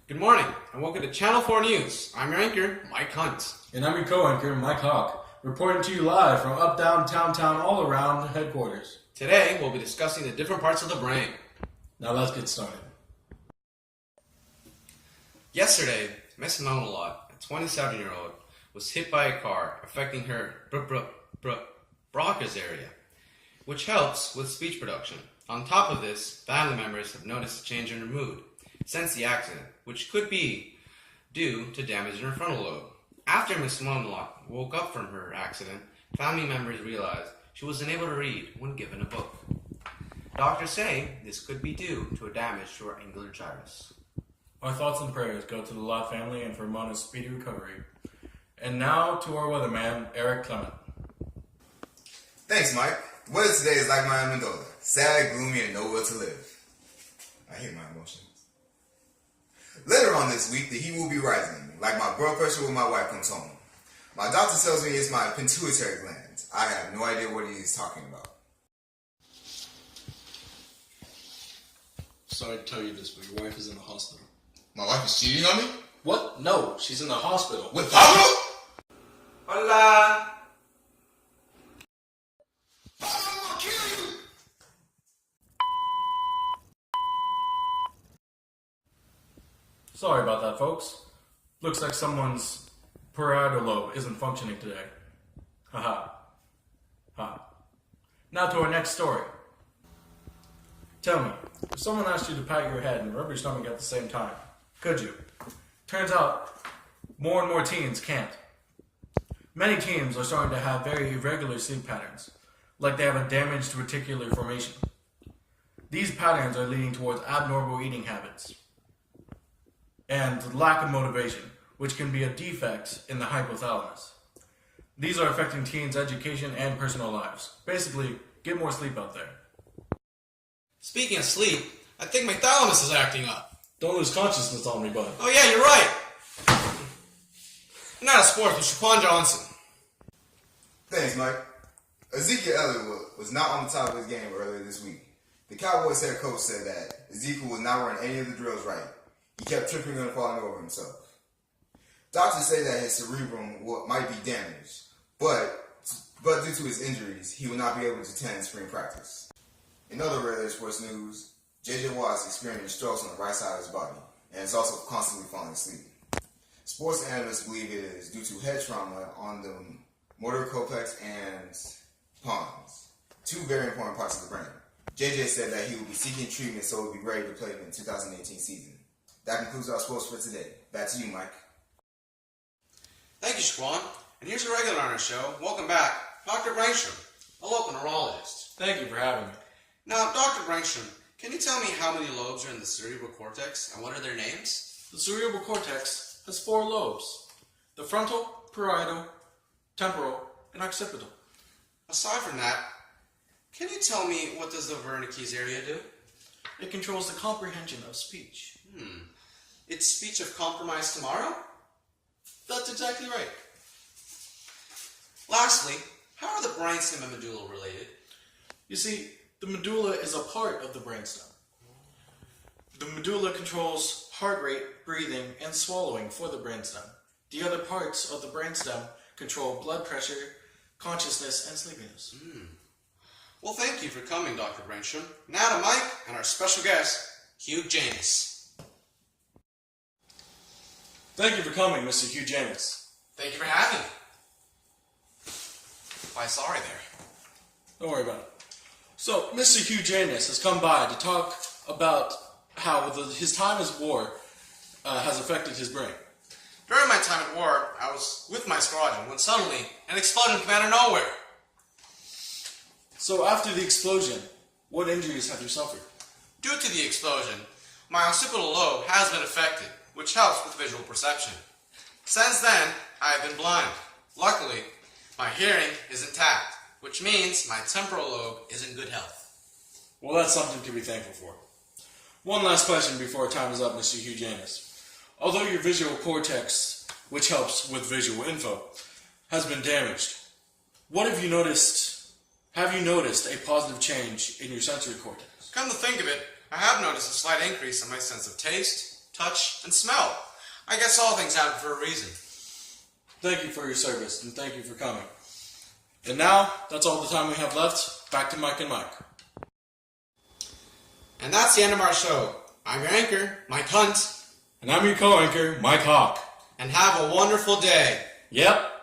Good morning, and welcome to Channel 4 News. I'm your anchor, Mike Hunt. And I'm your co-anchor, Mike Hawk, reporting to you live from up, down, town, all around the headquarters. Today, we'll be discussing the different parts of the brain. Now let's get started. Yesterday, Miss Monalot, a 27-year-old, was hit by a car, affecting her Broca's area, which helps with speech production. On top of this, family members have noticed a change in her mood since the accident, which could be due to damage in her frontal lobe. After Miss Monalot woke up from her accident, family members realized she was unable to read when given a book. Doctors say this could be due to a damage to her angular gyrus. Our thoughts and prayers go to the Lott family and for Mona's speedy recovery. And now to our weatherman, Eric Clement. Thanks, Mike. The weather today is like Miami Mendoza. Sad, gloomy, and nowhere to live. I hate my emotions. Later on this week, the heat will be rising, like my blood pressure when my wife comes home. My doctor tells me it's my pituitary gland. I have no idea what he is talking about. Sorry to tell you this, but your wife is in the hospital. My wife is cheating on me? What? No, she's in the hospital. With Pablo? Hola! Pablo will kill you! Sorry about that, folks. Looks like someone's parietal lobe isn't functioning today. Haha. Ha. Now to our next story. Tell me, if someone asked you to pat your head and rub your stomach at the same time, could you? Turns out, more and more teens can't. Many teens are starting to have very irregular sleep patterns, like they have a damaged reticular formation. These patterns are leading towards abnormal eating habits and lack of motivation, which can be a defect in the hypothalamus. These are affecting teens' education and personal lives. Basically, get more sleep out there. Speaking of sleep, I think my thalamus is acting up. Don't lose consciousness on me, bud. Oh yeah, you're right. I'm not a sports with Shaquan Johnson. Thanks, Mike. Ezekiel Elliott was not on the top of his game earlier this week. The Cowboys head coach said that Ezekiel was not running any of the drills right. He kept tripping and falling over himself. Doctors say that his cerebrum might be damaged, but due to his injuries, he will not be able to attend spring practice. In other related sports news, J.J. Watt is experiencing strokes on the right side of his body, and is also constantly falling asleep. Sports analysts believe it is due to head trauma on the motor cortex and pons, two very important parts of the brain. J.J. said that he will be seeking treatment so he'll be ready to play in the 2018 season. That concludes our sports for today. Back to you, Mike. Thank you, Shaquan. And here's a regular on our show. Welcome back, Dr. Brainstrom, a local neurologist. Thank you for having me. Now, Dr. Brainstrom, can you tell me how many lobes are in the cerebral cortex and what are their names? The cerebral cortex has 4 lobes: the frontal, parietal, temporal, and occipital. Aside from that, can you tell me what does the Wernicke's area do? It controls the comprehension of speech. It's speech of compromise tomorrow? That's exactly right. Lastly, how are the brainstem and medulla related? You see, the medulla is a part of the brainstem. The medulla controls heart rate, breathing, and swallowing for the brainstem. The other parts of the brainstem control blood pressure, consciousness, and sleepiness. Well, thank you for coming, Dr. Brainstrom. Now to Mike and our special guest, Hugh Janus. Thank you for coming, Mr. Hugh Janus. Thank you for having me. Why, sorry there. Don't worry about it. So, Mr. Hugh Janus has come by to talk about how his time as war has affected his brain. During my time at war, I was with my squadron when suddenly an explosion came out of nowhere. So, after the explosion, what injuries have you suffered? Due to the explosion, my occipital lobe has been affected, which helps with visual perception. Since then, I have been blind. Luckily, my hearing is intact, which means my temporal lobe is in good health. Well, that's something to be thankful for. One last question before our time is up, Mr. Hugh Janus. Although your visual cortex, which helps with visual info, has been damaged, what have you noticed? Have you noticed a positive change in your sensory cortex? Come to think of it, I have noticed a slight increase in my sense of taste, touch, and smell. I guess all things happen for a reason. Thank you for your service, and thank you for coming. And now, that's all the time we have left. Back to Mike and Mike. And that's the end of our show. I'm your anchor, Mike Hunt. And I'm your co-anchor, Mike Hawk. And have a wonderful day. Yep.